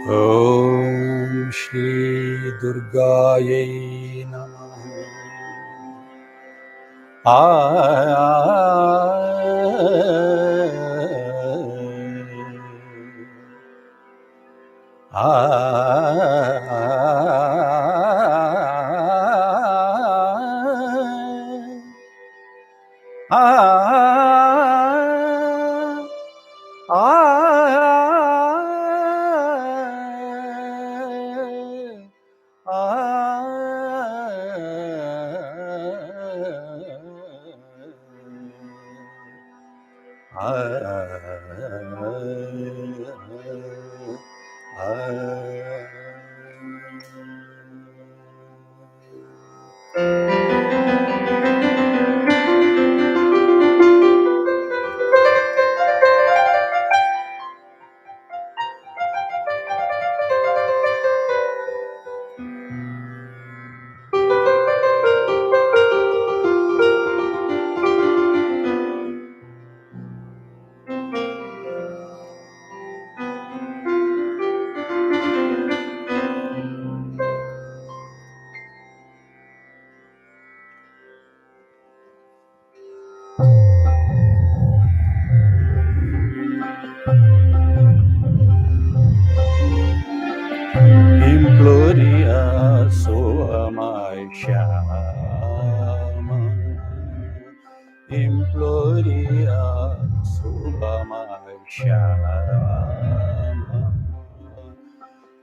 Om Shri Durgaye Namaha. Imploria sua mais chama, imploria sua mais chama,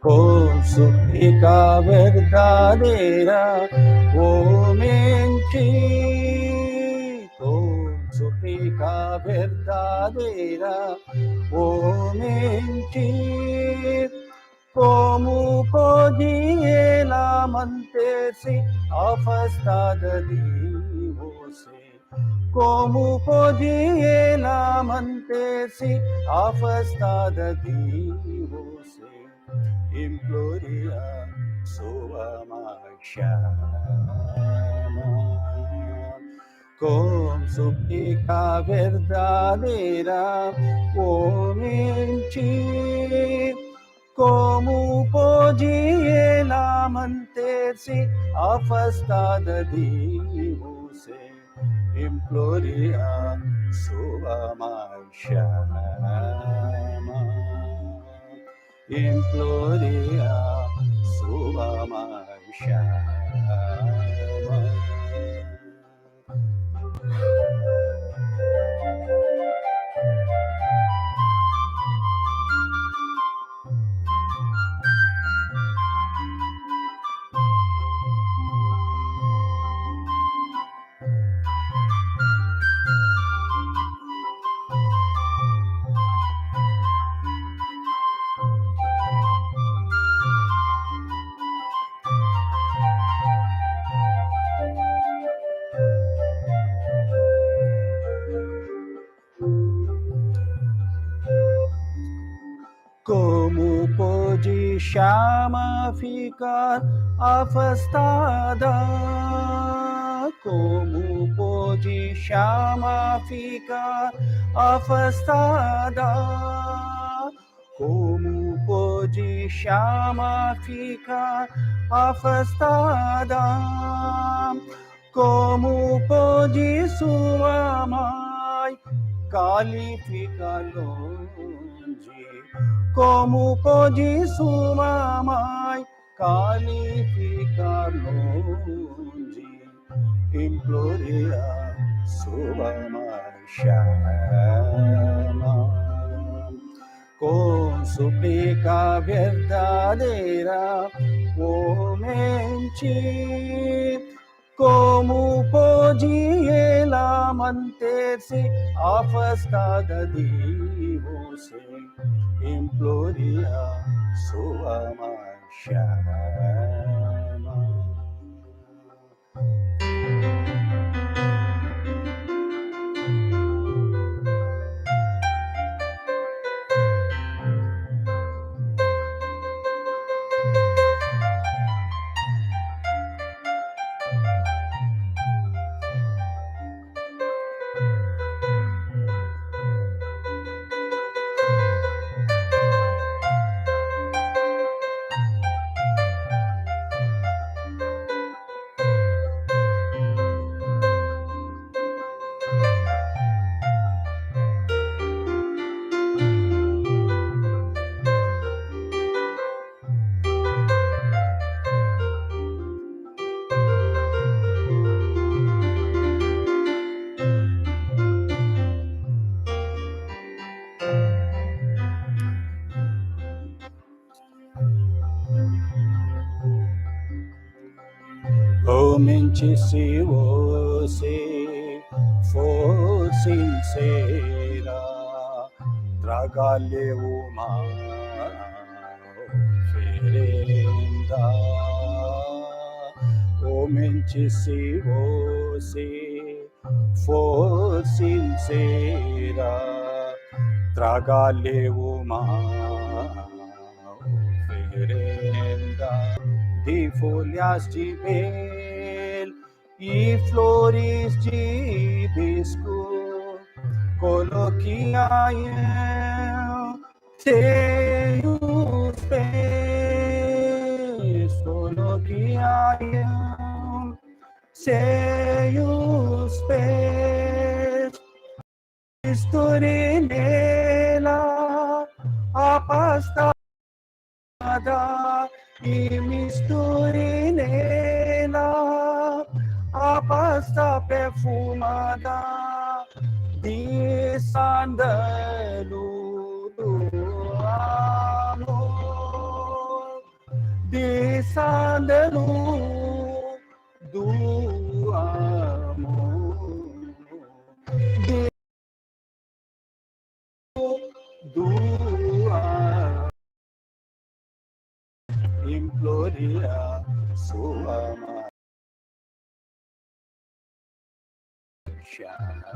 com súplica verdadeira, o mentir, com súplica verdadeira, o mentir. Como pode ela manter-se afastada de você? Como pode ela manter-se afastada de você? Imploria sua mais chama, com súplica verdadeira, o mentir. Como pode ela manter-se afastada de você? Imploria sua mais chama, imploria sua mais chama. Como pode chama ficar afastada? Como pode chama ficar afastada? Como pode chama ficar afastada? Como pode sua mãe qualificar longe? Como pode sua mãe qualificar longe? Imploria sua mãe chama, com súplica verdadeira, o mentir. Como pode ela manter-se afastada de você? Imploria sua mãe chama. mente se você for sincera, traga-lhe uma oferenda. Mente se você for sincera, traga-lhe uma oferenda de folhas de mel e flores de hibisco. Coloque aí seus pés, coloque aí seus pés, misture nela a pasta e misture nela a pasta perfumada de sândalo do amor, de sândalo do amor, do amor. Imploria sua chama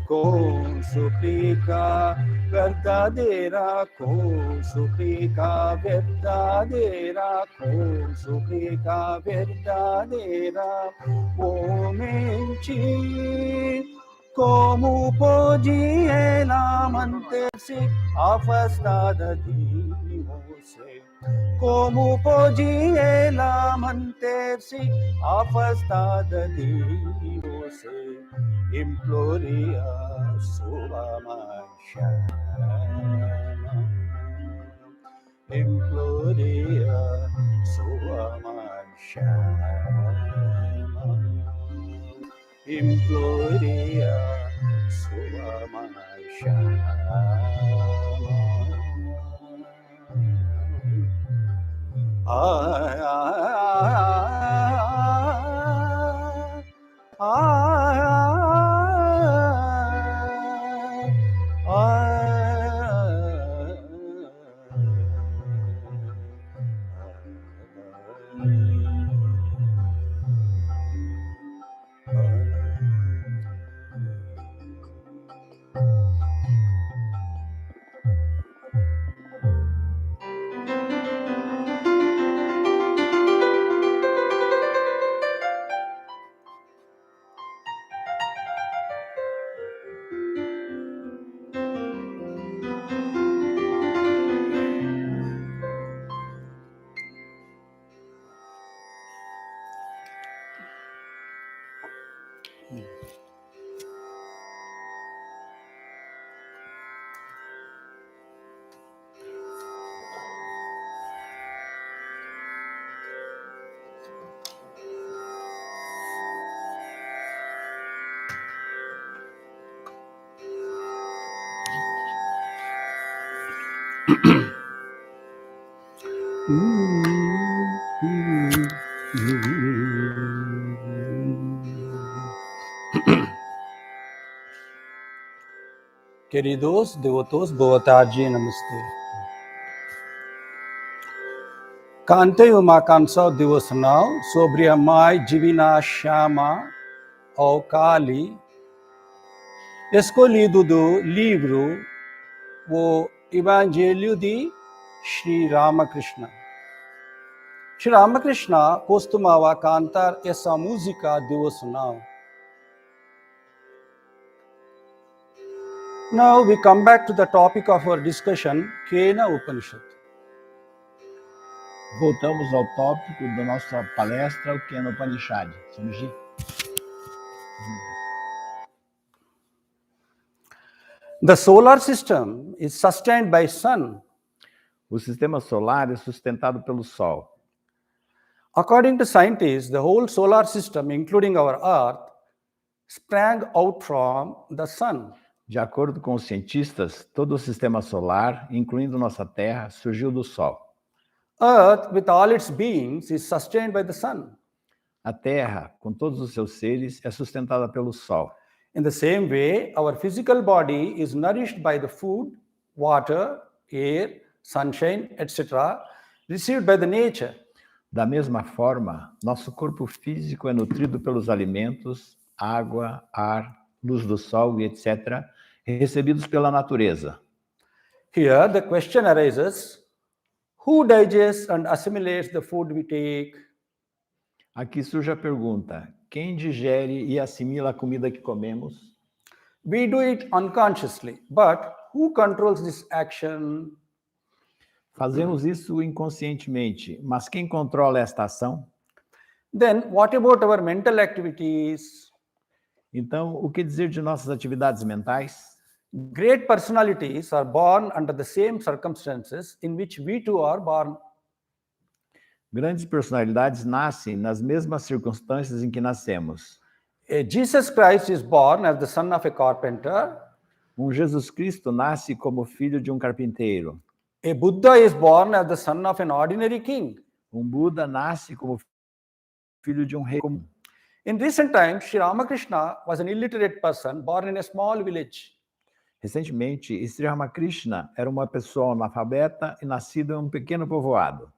com súplica verdadeira, com súplica verdadeira, com súplica verdadeira. Mente, como pode ela manter-se afastada de você? Como pode ela manter-se afastada de você? Imploria sua chama, imploria sua chama, imploria sua chama. Queridos devotos, boa tarde, namastê. Cantei uma canção devocional sobre a Mãe Divina Chama ou Kali, escolhido do livro O Evangelho de Sri Ramakrishna. Sri Ramakrishna costumava cantar essa música devocional. Now we come back to the topic of our discussion, Kena Upanishad. Voltamos ao tópico da nossa palestra, o que é no Upanishad. The solar system is sustained by sun. O sistema solar é sustentado pelo Sol. According to scientists, the whole solar system, including our Earth, sprang out from the sun. De acordo com os cientistas, todo o sistema solar, incluindo nossa Terra, surgiu do Sol. Earth, with all its beings, is sustained by the sun. A Terra, com todos os seus seres, é sustentada pelo Sol. In the same way, our physical body is nourished by the food, water, air, sunshine, etc., received by the nature. Da mesma forma, nosso corpo físico é nutrido pelos alimentos, água, ar, luz do sol e etc., recebidos pela natureza. Here, the question arises, who digests and assimilates the food we take? Aqui surge a pergunta: quem digere e assimila a comida que comemos? We do it unconsciously, but who controls this action? Fazemos isso inconscientemente, mas quem controla esta ação? Then, what about our mental activities? Então, o que dizer de nossas atividades mentais? Great personalities are born under the same circumstances in which we too are born. Grandes personalidades nascem nas mesmas circunstâncias em que nascemos. Jesus Christ is born as the son of a carpenter. Jesus Cristo nasce como filho de carpinteiro. A Buddha is born as the son of an ordinary king. Buda nasce como filho de rei comum. In recent times, Sri Ramakrishna was an illiterate person born in a small village. Recentemente, Sri Ramakrishna era uma pessoa analfabeta e nascido em pequeno povoado.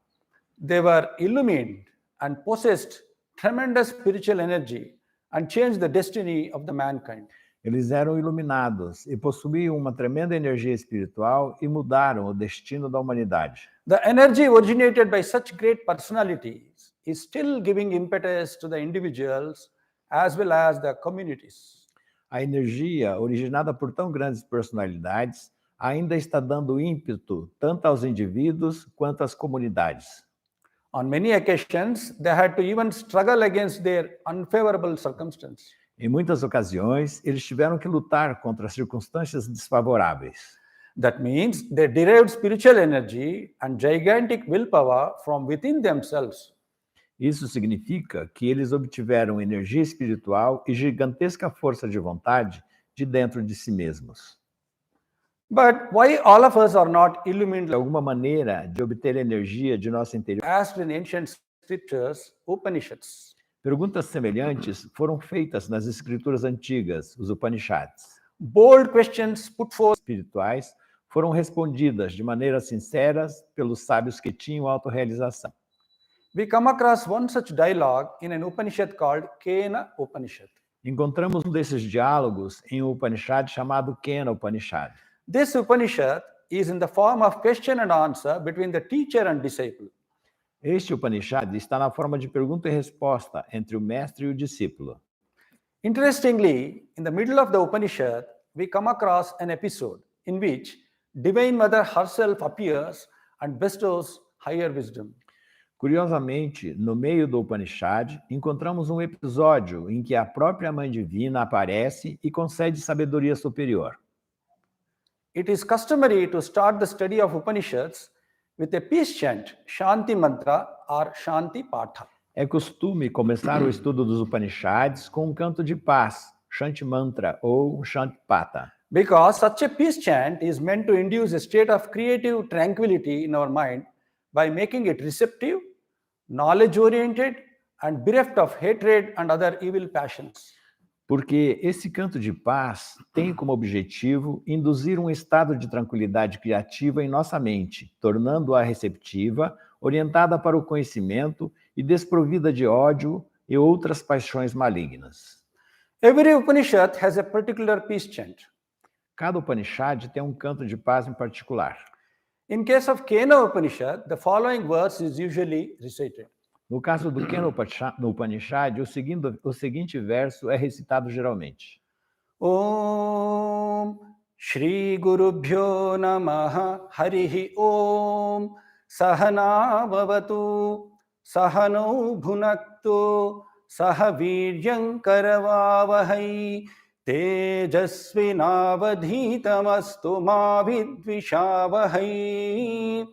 They were illumined and possessed tremendous spiritual energy and changed the destiny of the mankind. Eles eram iluminados e possuíam uma tremenda energia espiritual e mudaram o destino da humanidade. The energy originated by such great personalities is still giving impetus to the individuals as well as the communities. A energia originada por tão grandes personalidades ainda está dando ímpeto tanto aos indivíduos quanto às comunidades. On many occasions, they had to even struggle against their unfavorable circumstances. Em muitas ocasiões, eles tiveram que lutar contra circunstâncias desfavoráveis. That means they derived spiritual energy and gigantic willpower from within themselves. Isso significa que eles obtiveram energia espiritual e gigantesca força de vontade de dentro de si mesmos. But why all of us are not illumined? De alguma maneira de obter energia de nosso interior? Asked in ancient scriptures, Upanishads. Perguntas semelhantes foram feitas nas escrituras antigas, os Upanishads. Bold questions put forth Espirituais foram respondidas de maneira sinceras pelos sábios que tinham autorrealização. We come across one such dialogue in an Upanishad called Kena Upanishad. Encontramos desses diálogos em um Upanishad chamado Kena Upanishad. This Upanishad is in the form of question and answer between the teacher and disciple. Este Upanishad está na forma de pergunta e resposta entre o mestre e o discípulo. Interestingly, in the middle of the Upanishad, we come across an episode in which Divine Mother herself appears and bestows higher wisdom. Curiosamente, no meio do Upanishad, encontramos um episódio em que a própria Mãe Divina aparece e concede sabedoria superior. It is customary to start the study of Upanishads with a peace chant, Shanti Mantra or Shanti Patha. É costume começar o estudo dos Upanishads com um canto de paz, Shanti Mantra ou Shanti Patha. Because such a peace chant is meant to induce a state of creative tranquility in our mind by making it receptive, knowledge-oriented, and bereft of hatred and other evil passions. Porque esse canto de paz tem como objetivo induzir um estado de tranquilidade criativa em nossa mente, tornando-a receptiva, orientada para o conhecimento e desprovida de ódio e outras paixões malignas. Every Upanishad has a particular peace chant. Cada Upanishad tem um canto de paz em particular. In case of Kena Upanishad, the following verse is usually recited. No caso do Kena Upanishad, o seguinte verso é recitado geralmente. Om Shri Gurubhyo Namaha Harihi Om Sahana Bhavatu Sahano Bhunaktu Sahaviryam Karavavahai Tejasvinavadhitamastu ma vidvishavahai.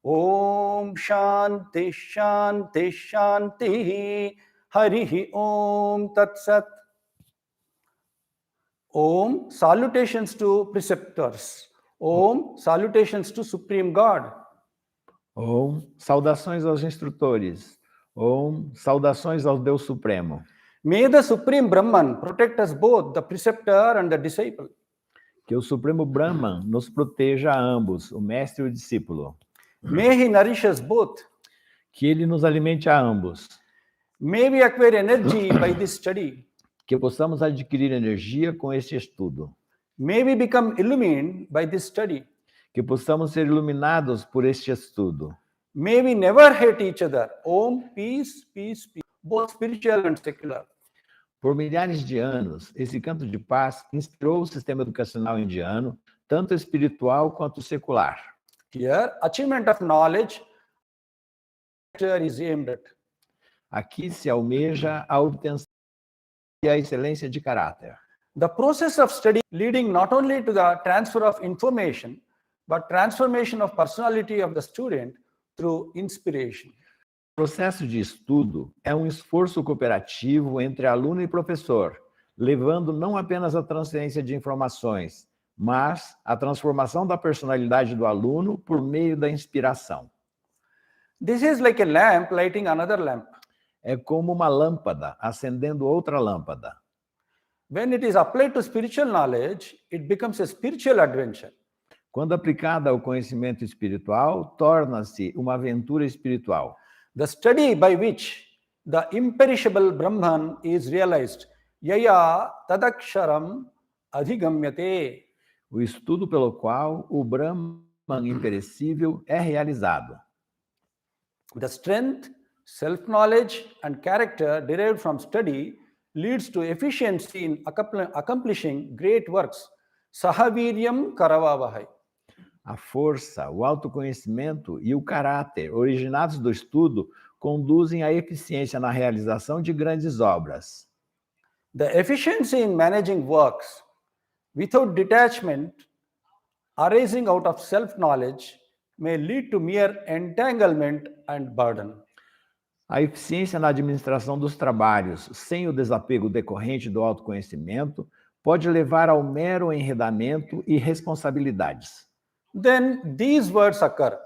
Om Shanti Shanti Shanti Harihi Om Tat Sat. Om, salutations to preceptors. Om, salutations to Supreme God. Saudações aos instrutores. Saudações ao Deus Supremo. May the Supreme Brahman protect us both, the preceptor and the disciple. Que o Supremo Brahman nos proteja a ambos, o mestre e o discípulo. May he nourish us both. Que ele nos alimente a ambos. May we acquire energy by this study. Que possamos adquirir energia com este estudo. May we become illumined by this study. Que possamos ser iluminados por este estudo. May we never hate each other. Om, peace, peace, peace, both spiritual and secular. Por milhares de anos, esse canto de paz inspirou o sistema educacional indiano, tanto espiritual quanto secular. Here, achievement of knowledge is aimed at. Aqui se almeja a obtenção e a excelência de caráter. The process of study leading not only to the transfer of information, but transformation of personality of the student through inspiration. O processo de estudo é um esforço cooperativo entre aluno e professor, levando não apenas a transferência de informações, mas a transformação da personalidade do aluno por meio da inspiração. This is like a lamp lighting another lamp. É como uma lâmpada acendendo outra lâmpada. When it is applied to spiritual knowledge, it becomes a spiritual adventure. Quando aplicada ao conhecimento espiritual, torna-se uma aventura espiritual. The study by which the imperishable Brahman is realized, yaya tadaksharam adhigamyate. O estudo pelo qual o Brahman imperecível é realizado. The strength, self-knowledge, and character derived from study leads to efficiency in accomplishing great works. Sahaviryam karavavahai. A força, o autoconhecimento e o caráter originados do estudo conduzem à eficiência na realização de grandes obras. The efficiency in managing works without detachment arising out of self-knowledge may lead to mere entanglement and burden. A eficiência na administração dos trabalhos, sem o desapego decorrente do autoconhecimento, pode levar ao mero enredamento e responsabilidades. Then these words occur.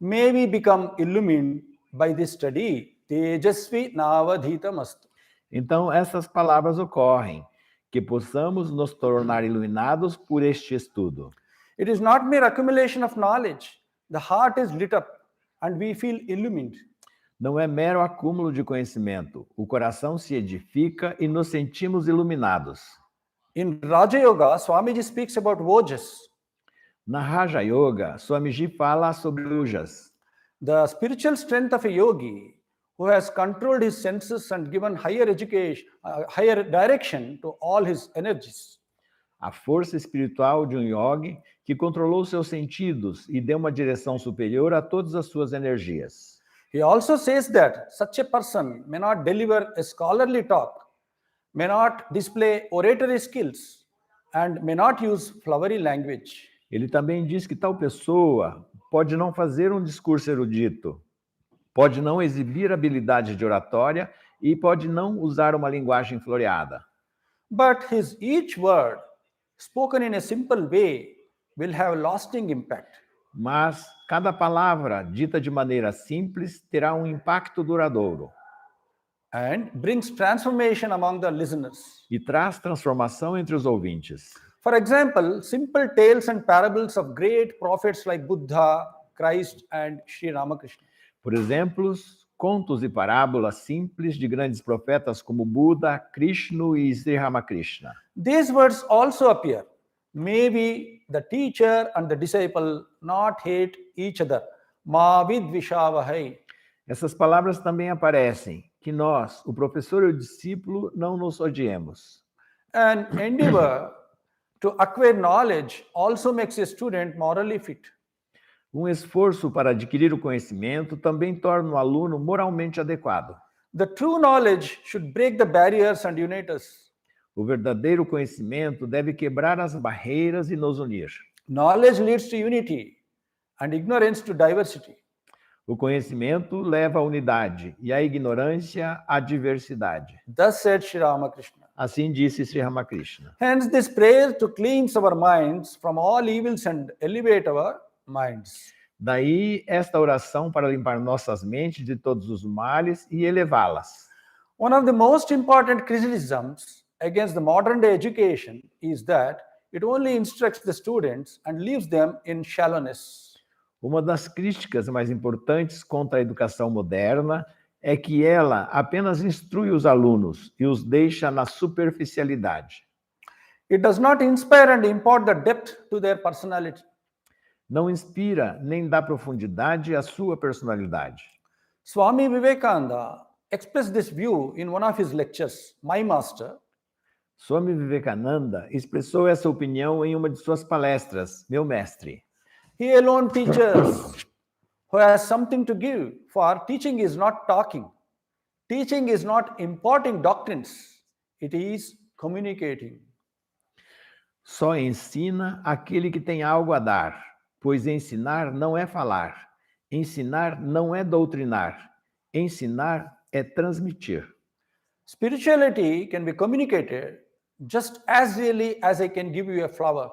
May we become illumined by this study. Tejasvi navadhitamastu. Então, essas palavras ocorrem, que possamos nos tornar iluminados por este estudo. It is not mere accumulation of knowledge. The heart is lit up and we feel illumined. Não é mero acúmulo de conhecimento. O coração se edifica e nos sentimos iluminados. In Raja Yoga, Swamiji speaks about Ojas. Na Raja Yoga, Swamiji fala sobre Ojas. The spiritual strength of a yogi who has controlled his senses and given higher education, higher direction to all his energies. A força espiritual de um yogi que controlou seus sentidos e deu uma direção superior a todas as suas energias. He also says that such a person may not deliver a scholarly talk, may not display oratory skills, and may not use flowery language. Ele também diz que tal pessoa pode não fazer um discurso erudito, pode não exibir habilidade de oratória e pode não usar uma linguagem floreada. But his each word, spoken in a simple way, will have lasting impact. Mas cada palavra dita de maneira simples terá um impacto duradouro. And brings transformation among the listeners. E traz transformação entre os ouvintes. For example, simple tales and parables of great prophets like Buddha, Christ, and Sri Ramakrishna. Por exemplo, contos e parábolas simples de grandes profetas como Buda, Krishna e Sri Ramakrishna. These words also appear. Maybe the teacher and the disciple not hate each other. Ma vidvishavahai. Essas palavras também aparecem, que nós, o professor e o discípulo, não nos odiemos. An endeavor to acquire knowledge also makes a student morally fit. Um esforço para adquirir o conhecimento também torna o aluno moralmente adequado. The true knowledge should break the barriers and unite us. O verdadeiro conhecimento deve quebrar as barreiras e nos unir. Knowledge leads to unity and ignorance to diversity. O conhecimento leva à unidade e a ignorância à diversidade. Thus said Sri Ramakrishna. Assim disse Sri Ramakrishna. Hence this prayer to cleanse our minds from all evils and elevate our minds. Daí esta oração para limpar nossas mentes de todos os males e elevá-las. One of the most important criticisms against the modern day education is that it only instructs the students and leaves them in shallowness. Uma das críticas mais importantes contra a educação moderna é que ela apenas instrui os alunos e os deixa na superficialidade. It does not inspire and impart the depth to their personality. Não inspira nem dá profundidade à sua personalidade. Swami Vivekananda expressed this view in one of his lectures, My Master. Swami Vivekananda expressou essa opinião em uma de suas palestras, Meu Mestre. He alone teaches who has something to give, for teaching is not talking. Teaching is not imparting doctrines, it is communicating. Só ensina aquele que tem algo a dar, pois ensinar não é falar, ensinar não é doutrinar, ensinar é transmitir. Spirituality can be communicated just as really as I can give you a flower.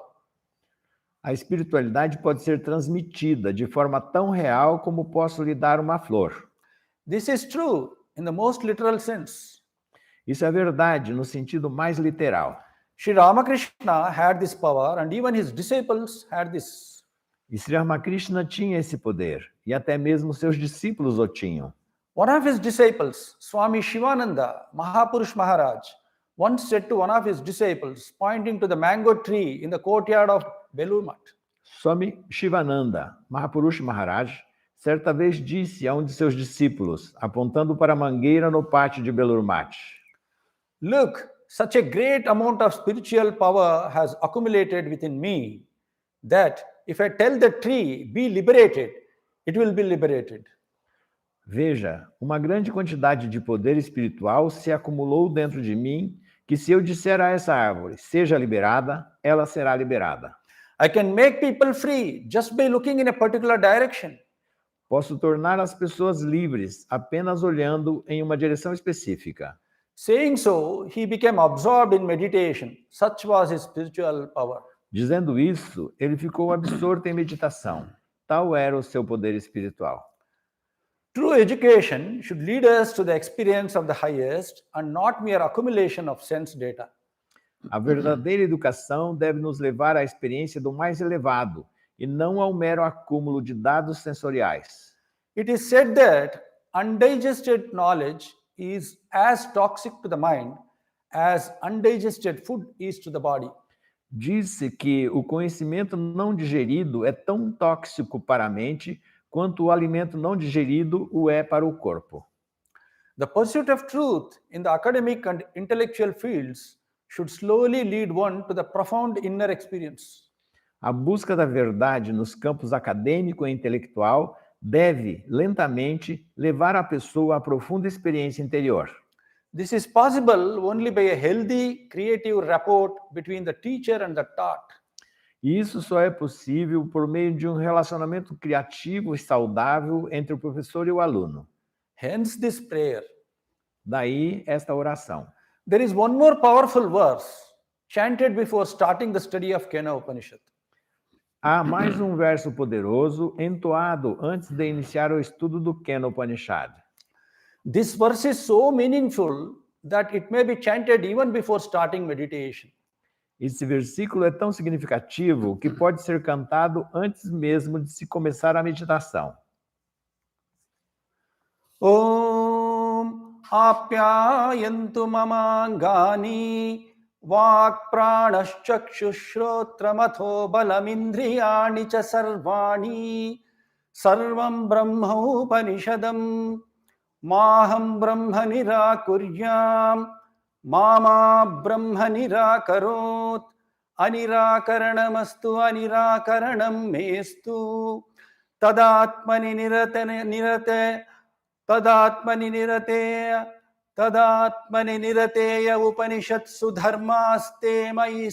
A espiritualidade pode ser transmitida de forma tão real como posso lhe dar uma flor. This is true in the most literal sense. Isso é verdade no sentido mais literal. Sri Ramakrishna had this power and even his disciples had this. E Sri Ramakrishna tinha esse poder, e até mesmo seus discípulos o tinham. One of his disciples, Swami Shivananda Mahapurush Maharaj, once said to one of his disciples, pointing to the mango tree in the courtyard of Belur Math, Swami Shivananda Mahapurush Maharaj certa vez disse a um de seus discípulos, apontando para a mangueira no pátio de Belur Math: "Look, such a great amount of spiritual power has accumulated within me that if I tell the tree, be liberated, it will be liberated." Veja, uma grande quantidade de poder espiritual se acumulou dentro de mim, que se eu disser a essa árvore, seja liberada, ela será liberada. I can make people free just by looking in a particular direction. Posso tornar as pessoas livres apenas olhando em uma direção específica. Saying so, he became absorbed in meditation. Such was his spiritual power. Dizendo isso, ele ficou absorto em meditação. Tal era o seu poder espiritual. True education should lead us to the experience of the highest and not mere accumulation of sense data. A verdadeira educação deve nos levar à experiência do mais elevado e não ao mero acúmulo de dados sensoriais. It is said that undigested knowledge is as toxic to the mind as undigested food is to the body. Diz-se que o conhecimento não digerido é tão tóxico para a mente quanto o alimento não digerido o é para o corpo. The pursuit of truth in the academic and intellectual fields should slowly lead one to the profound inner experience. A busca da verdade nos campos acadêmico e intelectual deve, lentamente, levar a pessoa à profunda experiência interior. This is possible only by a healthy, creative rapport between the teacher and the taught. E isso só é possível por meio de um relacionamento criativo e saudável entre o professor e o aluno. Hence this prayer. Daí esta oração. There is one more powerful verse chanted before starting the study of Kena Upanishad. Há mais um verso poderoso entoado antes de iniciar o estudo do Kena Upanishad. This verse is so meaningful that it may be chanted even before starting meditation. Esse versículo é tão significativo que pode ser cantado antes mesmo de se começar a meditação. Om apyayantu mamangani vak pranashchakshushrotramatho balamindriyani cha sarvani sarvam brahma upanishadam maham brahma nirakuryam mama brahma nirakarot anirakaranamastu anirakaranam mestu tadatmani nirate tadatmani nirateya upanishatsu dharmaste mai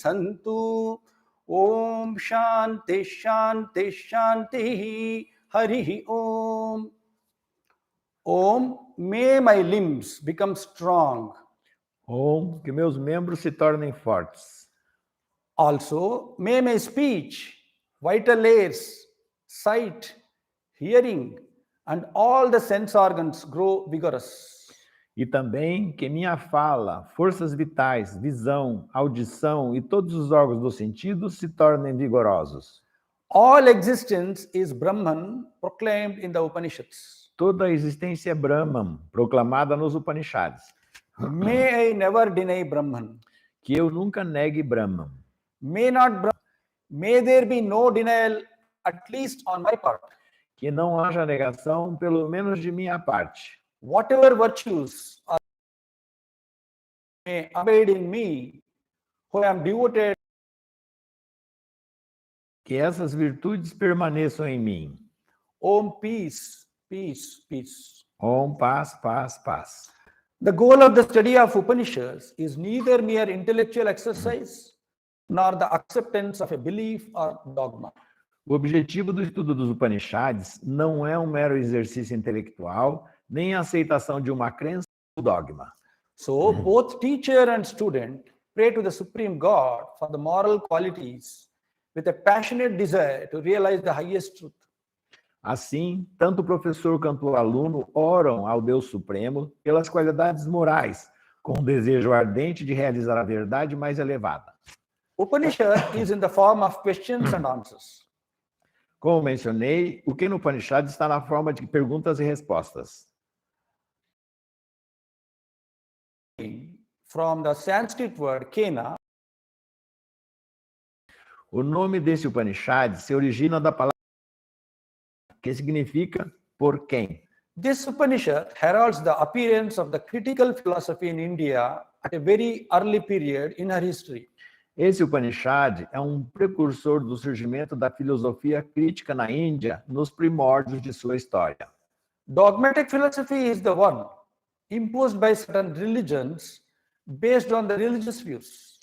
santu om shanti shanti shanti harihi om. Om, may my limbs become strong. Om, que meus membros se tornem fortes. Also, may my speech vital layers, sight, hearing, and all the sense organs grow vigorous. E também que minha fala, forças vitais, visão, audição e todos os órgãos dos sentidos se tornem vigorosos. All existence is Brahman proclaimed in the Upanishads. Toda a existência é Brahman, proclamada nos Upanishads. May I never deny Brahman. Que eu nunca negue Brahman. May there be no denial, at least on my part. Que não haja negação, pelo menos de minha parte. Whatever virtues may abide in me, who am devoted. Que essas virtudes permaneçam em mim. Om, peace, peace, peace. Om, paz, paz, paz. The goal of the study of Upanishads is neither mere intellectual exercise nor the acceptance of a belief or dogma. O objetivo do estudo dos Upanishads não é um mero exercício intelectual, nem a aceitação de uma crença ou dogma. So, both teacher and student pray to the Supreme God for the moral qualities with a passionate desire to realize the highest truth. Assim, tanto o professor quanto o aluno oram ao Deus Supremo pelas qualidades morais, com um desejo ardente de realizar a verdade mais elevada. Upanishad is in the form of questions and answers. Como mencionei, o que no Upanishad está na forma de perguntas e respostas. From the Sanskrit word kena. O nome desse Upanishad se origina da palavra que significa por quem. This Upanishad heralds the appearance of the critical philosophy in India at a very early period in her history. Esse Upanishad é um precursor do surgimento da filosofia crítica na Índia nos primórdios de sua história. Dogmatic philosophy is the one imposed by certain religions based on the religious views.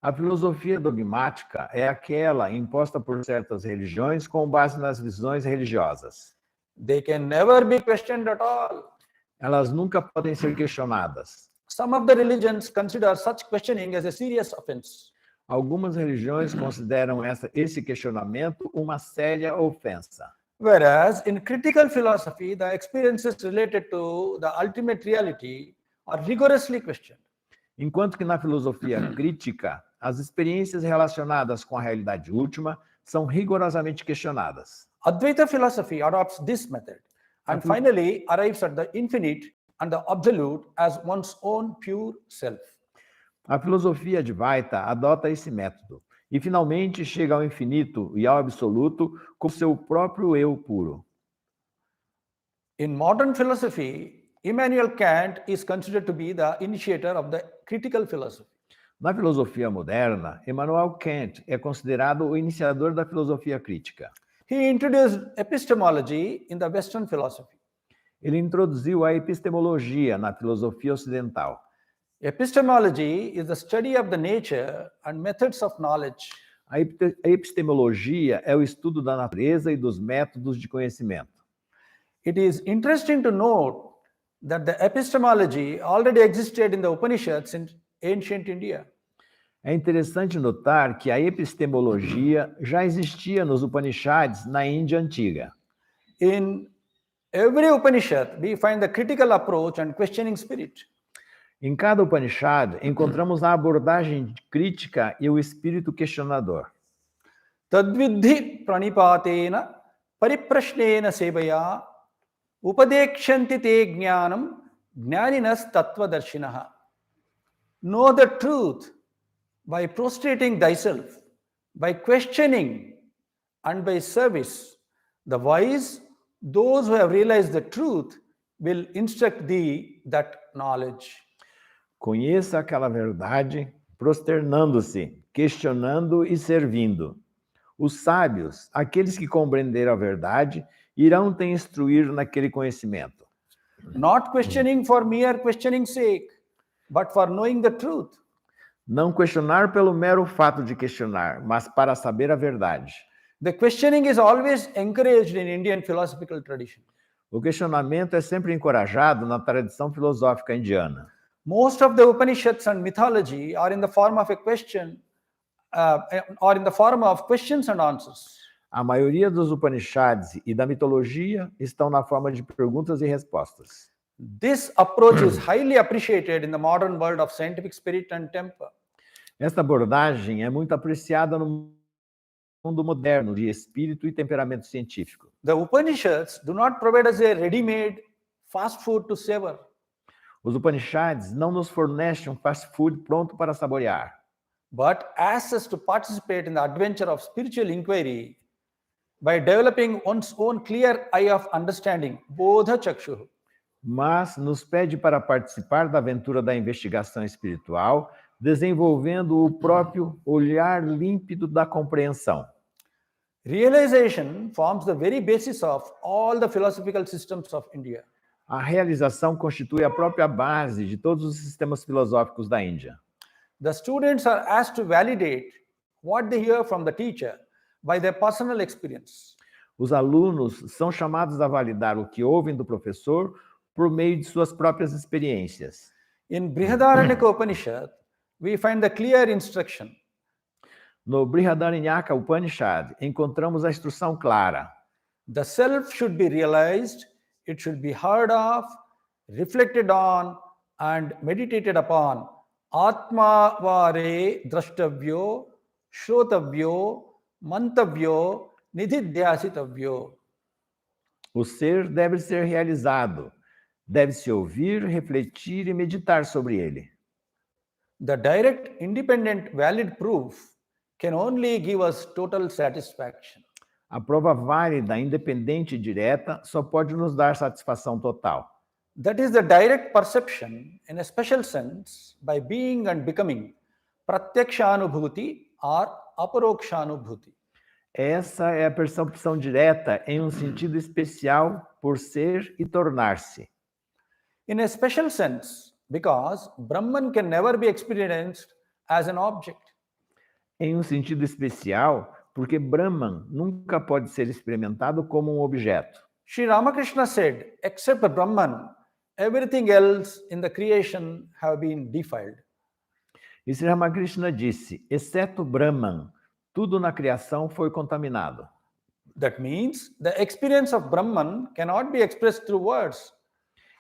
A filosofia dogmática é aquela imposta por certas religiões com base nas visões religiosas. They can never be questioned at all. Elas nunca podem ser questionadas. Some of the religions consider such questioning as a serious offense. Algumas religiões consideram esse questionamento uma séria ofensa. Whereas in critical philosophy, the experiences related to the ultimate reality are rigorously questioned. Enquanto que na filosofia crítica, as experiências relacionadas com a realidade última são rigorosamente questionadas. Advaita philosophy adopts this method and finally arrives at the infinite and the absolute as one's own pure self. A filosofia Advaita adota esse método e finalmente chega ao infinito e ao absoluto com seu próprio eu puro. In modern philosophy, Immanuel Kant is considered to be the initiator of the critical philosophy. Na filosofia moderna, Immanuel Kant é considerado o iniciador da filosofia crítica. He introduced epistemology in the Western philosophy. Ele introduziu a epistemologia na filosofia ocidental. Epistemology is the study of the nature and methods of knowledge. A epistemologia é o estudo da natureza e dos métodos de conhecimento. It is interesting to note that the epistemology already existed in the Upanishads in ancient India. É interessante notar que a epistemologia já existia nos Upanishads na Índia antiga. In every Upanishad, we find the critical approach and questioning spirit. Em cada Upanishad, encontramos a abordagem crítica e o espírito questionador. Tadvidhi pranipatena pariprashnena sevaya upadekshanti te jnanam jnaninas tattvadarshinaha. Know the truth by prostrating thyself, by questioning, and by service. The wise, those who have realized the truth, will instruct thee that knowledge. Conheça aquela verdade, prosternando-se, questionando e servindo. Os sábios, aqueles que compreenderam a verdade, irão te instruir naquele conhecimento. Not questioning for mere questioning's sake, but for knowing the truth. Não questionar pelo mero fato de questionar, mas para saber a verdade. The questioning is always encouraged in Indian philosophical tradition. O questionamento é sempre encorajado na tradição filosófica indiana. Most of the Upanishads and mythology are in the form of a question, or in the form of questions and answers. A maioria dos Upanishads e da mitologia estão na forma de perguntas e respostas. This approach is highly appreciated in the modern world of scientific spirit and temper. Esta abordagem é muito apreciada no mundo moderno de espírito e temperamento científico. The Upanishads do not provide us a ready-made fast food to savor. Os Upanishads não nos fornecem um fast food pronto para saborear, but asks us to participate in the adventure of spiritual inquiry by developing one's own clear eye of understanding, bodha chakshu. mas nos pede para participar da aventura da investigação espiritual, desenvolvendo o próprio olhar límpido da compreensão. Realization forms the very basis of all the philosophical systems of India. A realização constitui a própria base de todos os sistemas filosóficos da Índia. The students are asked to validate what they hear from the teacher by their personal experience. Os alunos são chamados a validar o que ouvem do professor por meio de suas próprias experiências. In Brihadaranyaka Upanishad, we find the clear instruction. No Brihadaranyaka Upanishad, encontramos a instrução clara. The self should be realized, it should be heard of, reflected on, and meditated upon. Atma vare drashtavyo, shrotavyo, mantavyo, nididhyasitavyo. O ser deve ser realizado, deve-se ouvir, refletir e meditar sobre ele. The direct, independent, valid proof can only give us total satisfaction. A prova válida, independente e direta só pode nos dar satisfação total. That is the direct perception, in a special sense, by being and becoming, pratyakshanubhuti or aparokshanubhuti. Essa é a percepção direta em um sentido especial por ser e tornar-se. In a special sense, because Brahman can never be experienced as an object. Em um sentido especial, porque Brahman nunca pode ser experimentado como um objeto. Sri Ramakrishna said, except Brahman, everything else in the creation have been defiled. E Sri Ramakrishna disse, exceto Brahman, tudo na criação foi contaminado. That means the experience of Brahman cannot be expressed through words.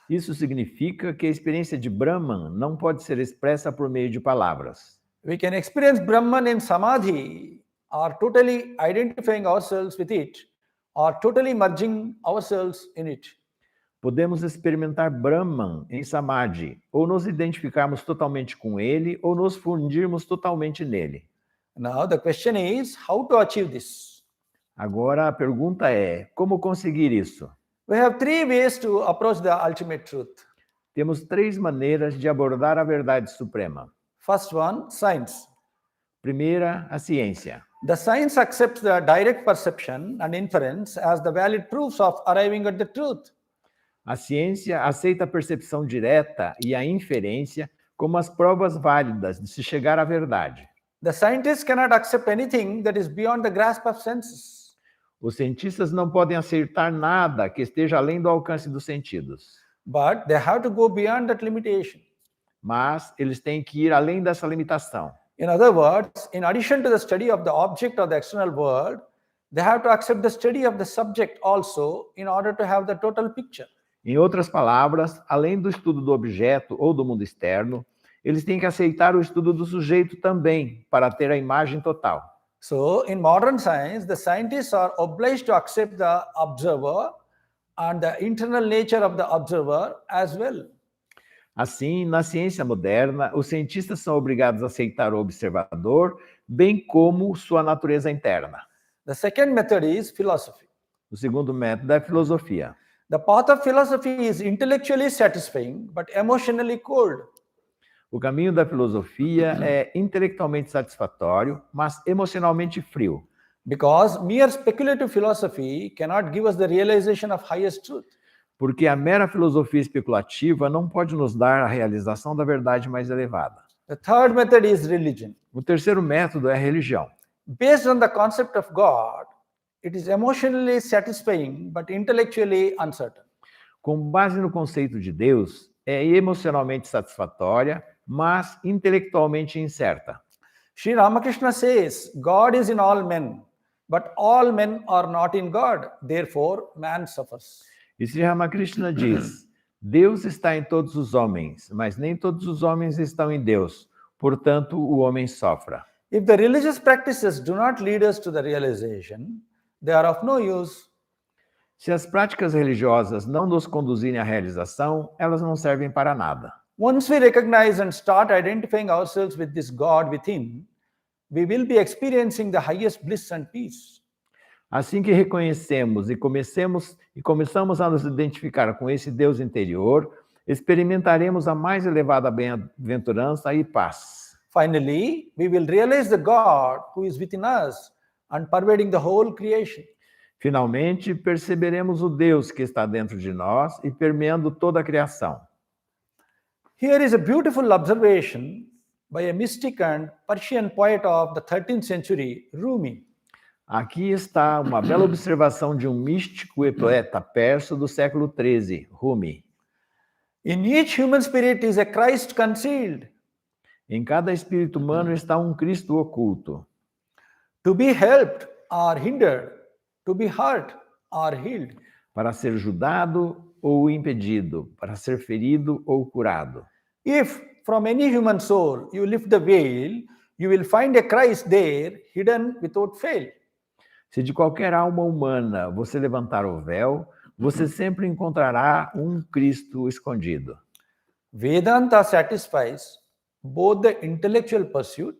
Isso significa que a experiência de Brahman não pode ser expressa por meio de palavras. We can experience Brahman in samadhi, or totally identifying ourselves with it, or totally merging ourselves in it. Podemos experimentar Brahman em samadhi, ou nos identificarmos totalmente com ele, ou nos fundirmos totalmente nele. Now the question is, how to achieve this? Agora a pergunta é, como conseguir isso? We have three ways to approach the ultimate truth. Temos 3 maneiras de abordar a verdade suprema. First one, science. Primeira, a ciência. The science accepts the direct perception and inference as the valid proofs of arriving at the truth. A ciência aceita a percepção direta e a inferência como as provas válidas de se chegar à verdade. The scientists cannot accept anything that is beyond the grasp of senses. Os cientistas não podem aceitar nada que esteja além do alcance dos sentidos. But they have to go beyond that limitation. Mas eles têm que ir além dessa limitação. In other words, in addition to the study of the object or the external world, they have to accept the study of the subject also in order to have the total picture. Em outras palavras, além do estudo do objeto ou do mundo externo, eles têm que aceitar o estudo do sujeito também, para ter a imagem total. So, in modern science, the scientists are obliged to accept the observer and the internal nature of the observer as well. Assim, na ciência moderna, os cientistas são obrigados a aceitar o observador, bem como sua natureza interna. The second method is philosophy. O segundo método é a filosofia. The path of philosophy is intellectually satisfying, but emotionally cold. O caminho da filosofia é intelectualmente satisfatório, mas emocionalmente frio. Because mere speculative philosophy cannot give us the realization of highest truth. Porque a mera filosofia especulativa não pode nos dar a realização da verdade mais elevada. The third method is religion. O terceiro método é a religião. Based on the concept of God, it is emotionally satisfying but intellectually uncertain. Com base no conceito de Deus, é emocionalmente satisfatória, mas intelectualmente incerta. Sri Ramakrishna says, God is in all men, but all men are not in God. Therefore, man suffers. E Sri Ramakrishna diz: Deus está em todos os homens, mas nem todos os homens estão em Deus. Portanto, o homem sofra. If the religious practices do not lead us to the realization, they are of no use. Se as práticas religiosas não nos conduzirem à realização, elas não servem para nada. Once we recognize and start identifying ourselves with this God within, we will be experiencing the highest bliss and peace. Assim que reconhecemos e começamos a nos identificar com esse Deus interior, experimentaremos a mais elevada bem-aventurança e paz. Finally, we will realize the God who is within us and pervading the whole creation. Finalmente, perceberemos o Deus que está dentro de nós e permeando toda a criação. Here is a beautiful observation by a mystic and Persian poet of the 13th century, Rumi. Aqui está uma bela observação de um místico e poeta persa do século XIII, Rumi. In each human spirit is a Christ concealed. Em cada espírito humano está um Cristo oculto. To be helped or hindered, to be hurt or healed. Para ser ajudado ou impedido, para ser ferido ou curado. If from any human soul you lift the veil, you will find a Christ there hidden without fail. Se de qualquer alma humana você levantar o véu, você sempre encontrará um Cristo escondido. Vedanta satisfies both the intellectual pursuit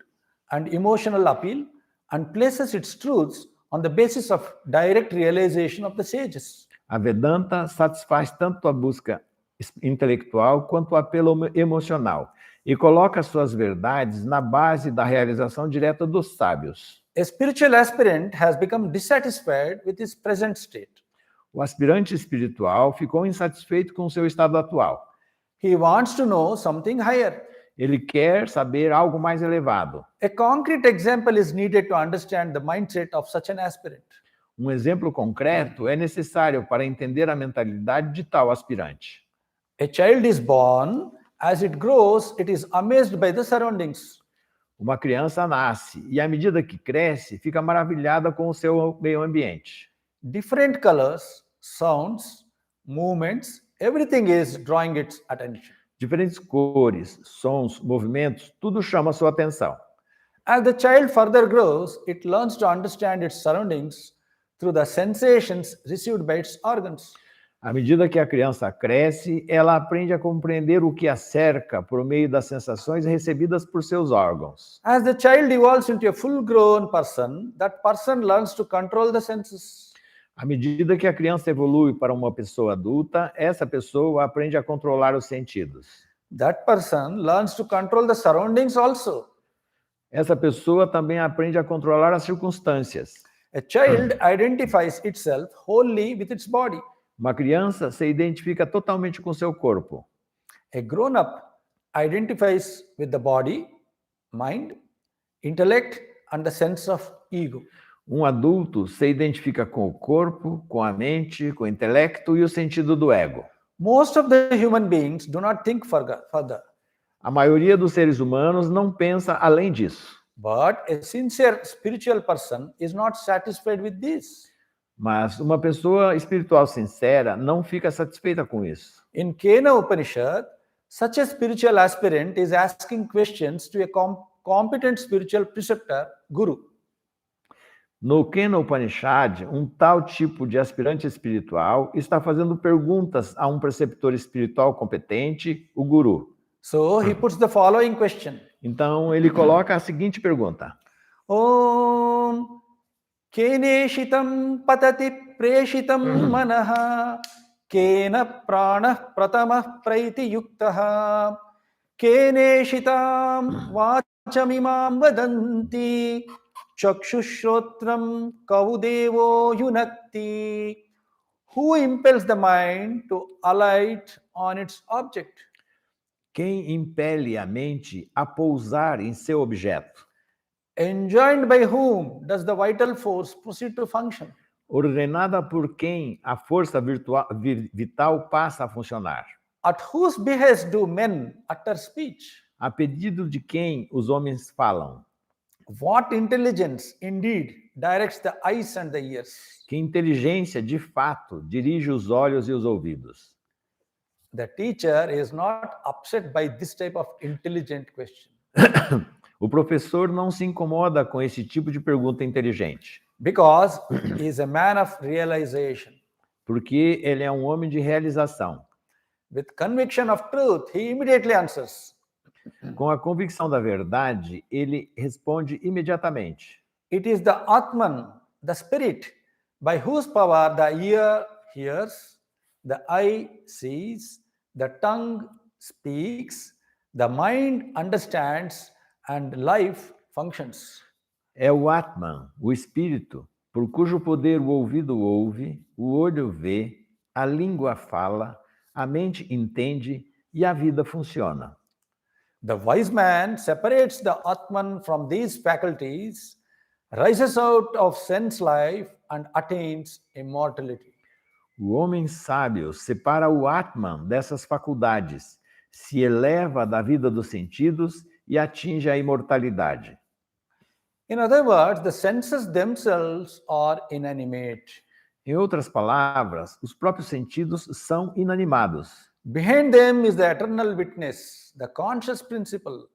and emotional appeal and places its truths on the basis of direct realization of the sages. A Vedanta satisfaz tanto a busca intelectual quanto o apelo emocional e coloca suas verdades na base da realização direta dos sábios. A spiritual aspirant has become dissatisfied with his present state. O aspirante espiritual ficou insatisfeito com o seu estado atual. He wants to know something higher. Ele quer saber algo mais elevado. A concrete example is needed to understand the mindset of such an aspirant. Um exemplo concreto é necessário para entender a mentalidade de tal aspirante. A child is born. As it grows, it is amazed by the surroundings. Uma criança nasce e, à medida que cresce, fica maravilhada com o seu meio ambiente. Different colors, sounds, movements, everything is drawing its attention. Diferentes cores, sons, movimentos, tudo chama sua atenção. As the child further grows, it learns to understand its surroundings through the sensations received by its organs. À medida que a criança cresce, ela aprende a compreender o que a cerca por meio das sensações recebidas por seus órgãos. As the child evolves into a full-grown person, that person learns to control the senses. À medida que a criança evolui para uma pessoa adulta, essa pessoa aprende a controlar os sentidos. That person learns to control the surroundings also. Essa pessoa também aprende a controlar as circunstâncias. A child identifies itself wholly with its body. Uma criança se identifica totalmente com seu corpo. A grown-up identifies with the body, mind, intellect, and the sense of ego. Um adulto se identifica com o corpo, com a mente, com o intelecto e o sentido do ego. Most of the human beings do not think further. A maioria dos seres humanos não pensa além disso. But a sincere spiritual person is not satisfied with this. Mas uma pessoa espiritual sincera não fica satisfeita com isso. In Kena Upanishad, such a spiritual aspirant is asking questions to a competent spiritual preceptor, Guru. No Kena Upanishad, um tal tipo de aspirante espiritual está fazendo perguntas a um preceptor espiritual competente, o Guru. So he puts the following question. Então ele coloca a seguinte pergunta: Om Keneshitam patati preshitam manaha Kena prana pratama praiti yuktaha Keneshitam vachamimam vadanti Chakshushrotram kavudevo yunakti. Who impels the mind to alight on its object? Quem impele a mente a pousar em seu objeto? Enjoined by whom does the vital force proceed to function? Ordenada por quem a força vital passa a funcionar? At whose behest do men utter speech? A pedido de quem os homens falam? What intelligence indeed directs the eyes and the ears. Que inteligência, de fato, dirige os olhos e os ouvidos. The teacher is not upset by this type of intelligent question O professor não se incomoda com esse tipo de pergunta inteligente, because he is a man of realization. porque ele é um homem de realização. With conviction of truth, he immediately answers. Com a convicção da verdade, ele responde imediatamente. It is the Atman, the spirit, by whose power the ear hears, the eye sees, the tongue speaks, the mind understands, and life functions. É o Atman, o espírito, por cujo poder o ouvido ouve, o olho vê, a língua fala, a mente entende e a vida funciona. The wise man separates the Atman from these faculties, rises out of sense life, and attains immortality. O homem sábio separa o Atman dessas faculdades, se eleva da vida dos sentidos e atinge a imortalidade. In other words, the senses themselves are inanimate. Em outras palavras, os próprios sentidos são inanimados. Behind them is the eternal witness, the conscious principle,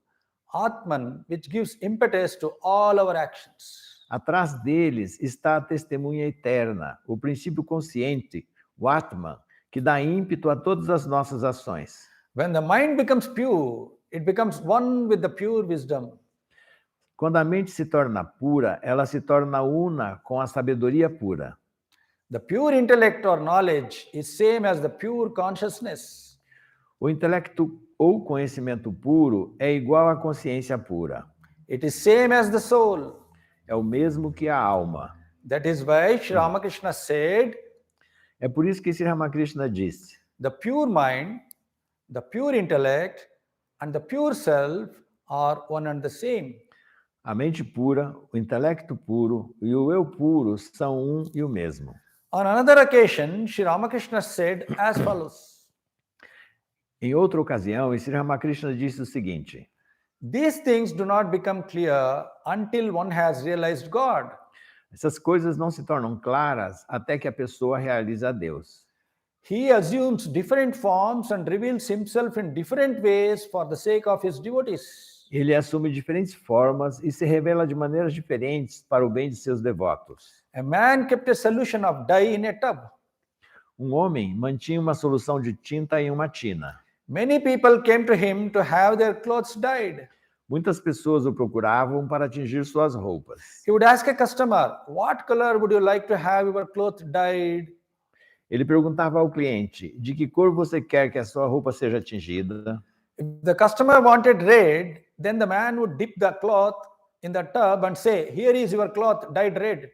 Atman, which gives impetus to all our actions. Atrás deles está a testemunha eterna, o princípio consciente, o Atman, que dá ímpeto a todas as nossas ações. When the mind becomes pure, it becomes one with the pure wisdom. Quando a mente se torna pura, ela se torna una com a sabedoria pura. The pure intellect or knowledge is same as the pure consciousness. O intelecto ou conhecimento puro é igual à consciência pura. It is same as the soul. É o mesmo que a alma. That is why Sri Ramakrishna said, É por isso que Sri Ramakrishna disse: the pure mind, the pure intellect, and the pure self are one and the same. a mente pura, o intelecto puro e o eu puro são um e o mesmo. On another occasion, Sri Ramakrishna said as follows. Em outra ocasião, Sri Ramakrishna disse o seguinte: These things do not become clear until one has realized God. essas coisas não se tornam claras até que a pessoa realiza Deus. He assumes different forms and reveals himself in different ways for the sake of his devotees. Ele assume diferentes formas e se revela de maneiras diferentes para o bem de seus devotos. A man kept a solution of dye in a tub. Um homem mantinha uma solução de tinta em uma tina. Many people came to him to have their clothes dyed. Muitas pessoas o procuravam para tingir suas roupas. He would ask a customer, what color would you like to have your clothes dyed? Ele perguntava ao cliente: de que cor você quer que a sua roupa seja tingida? If the customer wanted red, then the man would dip the cloth in the tub and say, here is your cloth dyed red.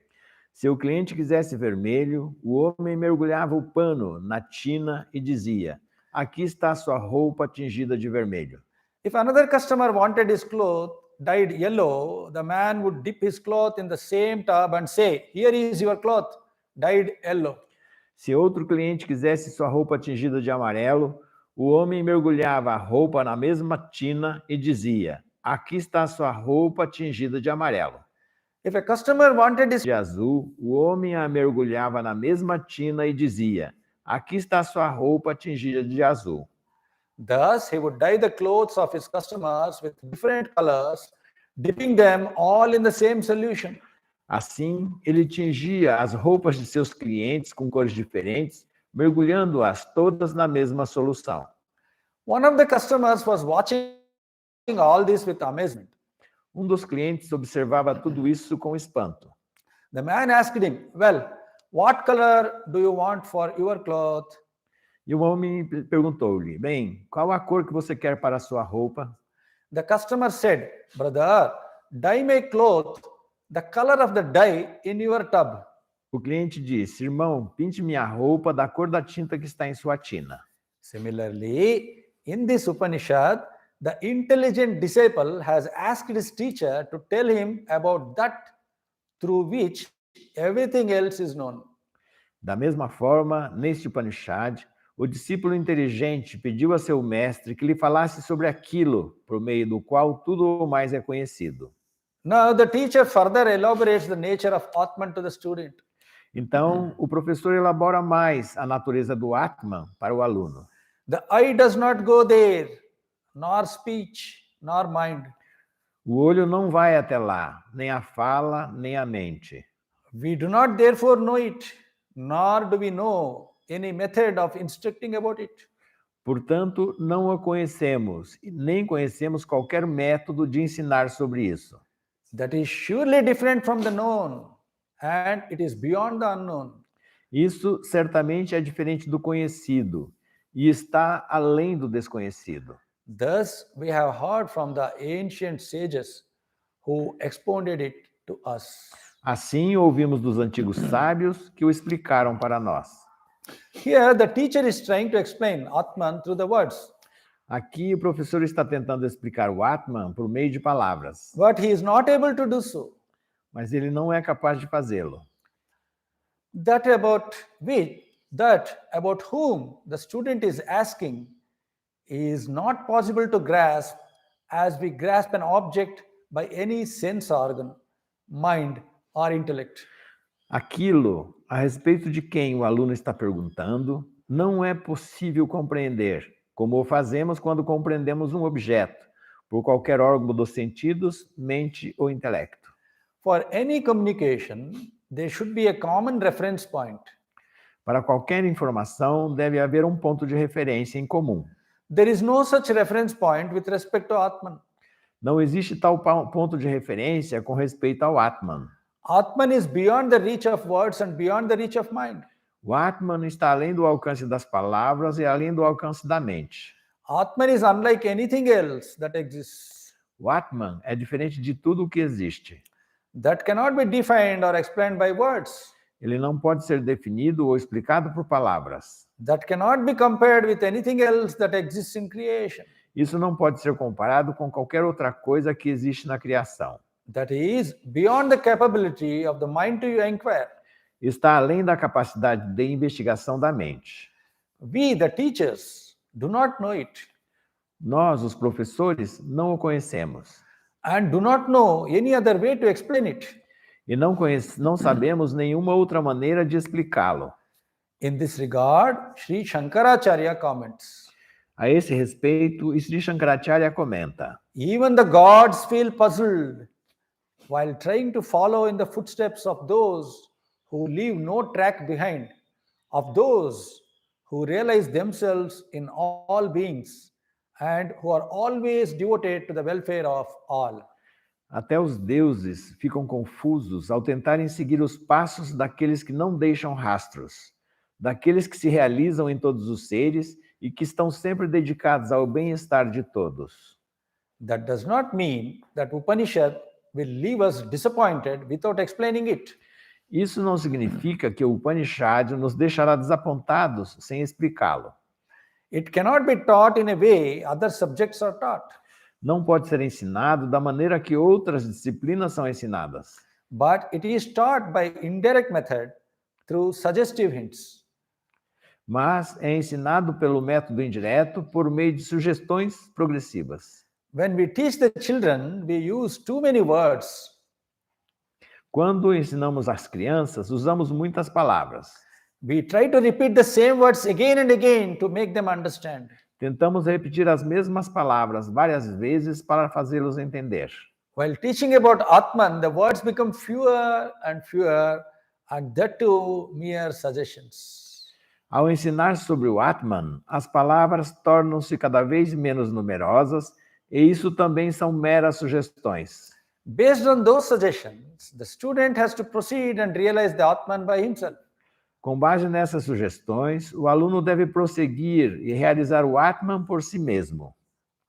Se o cliente quisesse vermelho, o homem mergulhava o pano na tina e dizia: aqui está a sua roupa tingida de vermelho. If another customer wanted his cloth dyed yellow, the man would dip his cloth in the same tub and say, here is your cloth dyed yellow. Se outro cliente quisesse sua roupa tingida de amarelo, o homem mergulhava a roupa na mesma tina e dizia: aqui está a sua roupa tingida de amarelo. If a customer wanted his De azul, o homem a mergulhava na mesma tina e dizia: aqui está a sua roupa tingida de azul. Thus, he would dye the clothes of his customers with different colors, dipping them all in the same solution. Assim, ele tingia as roupas de seus clientes com cores diferentes, mergulhando-as todas na mesma solução. One of the customers was watching all this with amazement. Um dos clientes observava tudo isso com espanto. The man asked him, well, what color do you want for your cloth? E o homem perguntou-lhe: bem, qual a cor que você quer para a sua roupa? The customer said, brother, dye my cloth the color of the dye in your tub. O cliente disse: irmão, pinte minha roupa da cor da tinta que está em sua tina. Similarly, in this Upanishad, the intelligent disciple has asked his teacher to tell him about that through which everything else is known. Da mesma forma, neste Upanishad, o discípulo inteligente pediu a seu mestre que lhe falasse sobre aquilo por meio do qual tudo o mais é conhecido. Now the teacher further elaborates the nature of Atman to the student. Então, o professor elabora mais a natureza do Atman para o aluno. The eye does not go there, nor speech, nor mind. O olho não vai até lá, nem a fala, nem a mente. We do not therefore know it, nor do we know any method of instructing about it. Portanto, não a conhecemos, e nem conhecemos qualquer método de ensinar sobre isso. That is surely different from the known, and it is beyond the unknown. Isso certamente é diferente do conhecido e está além do desconhecido. Thus, we have heard from the ancient sages who expounded it to us. Assim, ouvimos dos antigos sábios que o explicaram para nós. Here, the teacher is trying to explain Atman through the words, Aqui, o professor está tentando explicar o Atman por meio de palavras, but he is not able to do so. mas ele não é capaz de fazê-lo. That about whom the student is asking is not possible to grasp as we grasp an object by any sense organ, mind, or intellect. Aquilo a respeito de quem o aluno está perguntando não é possível compreender, como o fazemos quando compreendemos um objeto, por qualquer órgão dos sentidos, mente ou intelecto. For any communication, there should be a common reference point. Para qualquer informação, deve haver um ponto de referência em comum. There is no such reference point with respect to Atman. Não existe tal ponto de referência com respeito ao Atman. Atman is beyond the reach of words and beyond the reach of mind. O Atman está além do alcance das palavras e além do alcance da mente. Atman is unlike anything else that exists. O Atman é diferente de tudo o que existe. That cannot be defined or explained by words. Ele não pode ser definido ou explicado por palavras. That cannot be compared with anything else that exists in creation. Isso não pode ser comparado com qualquer outra coisa que existe na criação. That is beyond the capability of the mind to inquire. Está além da capacidade de investigação da mente. We, the teachers, do not know it. Nós, os professores, não o conhecemos. And do not know any other way to explain it. E não sabemos nenhuma outra maneira de explicá-lo. In this regard, Sri Shankaracharya comments, A esse respeito, Sri Shankaracharya comenta: even the gods feel puzzled while trying to follow in the footsteps of those who leave no track behind, of those who realize themselves in all beings and who are always devoted to the welfare of all. Até os deuses ficam confusos ao tentarem seguir os passos daqueles que não deixam rastros, daqueles que se realizam em todos os seres e que estão sempre dedicados ao bem-estar de todos. That does not mean that Upanishad will leave us disappointed without explaining it. Isso não significa que o Upanishad nos deixará desapontados sem explicá-lo. It cannot be taught in a way other subjects are taught. Não pode ser ensinado da maneira que outras disciplinas são ensinadas. But it is taught by indirect method through suggestive hints. Mas é ensinado pelo método indireto por meio de sugestões progressivas. When we teach the children, we use too many words. Quando ensinamos as crianças, usamos muitas palavras. We try to repeat the same words again and again to make them understand. Tentamos repetir as mesmas palavras várias vezes para fazê-los entender. While teaching about Atman, the words become fewer, and that too mere suggestions. Ao ensinar sobre o Atman, as palavras tornam-se cada vez menos numerosas, e isso também são meras sugestões. Based on those suggestions, the student has to proceed and realize the Atman by himself. Com base nessas sugestões, o aluno deve prosseguir e realizar o Atman por si mesmo.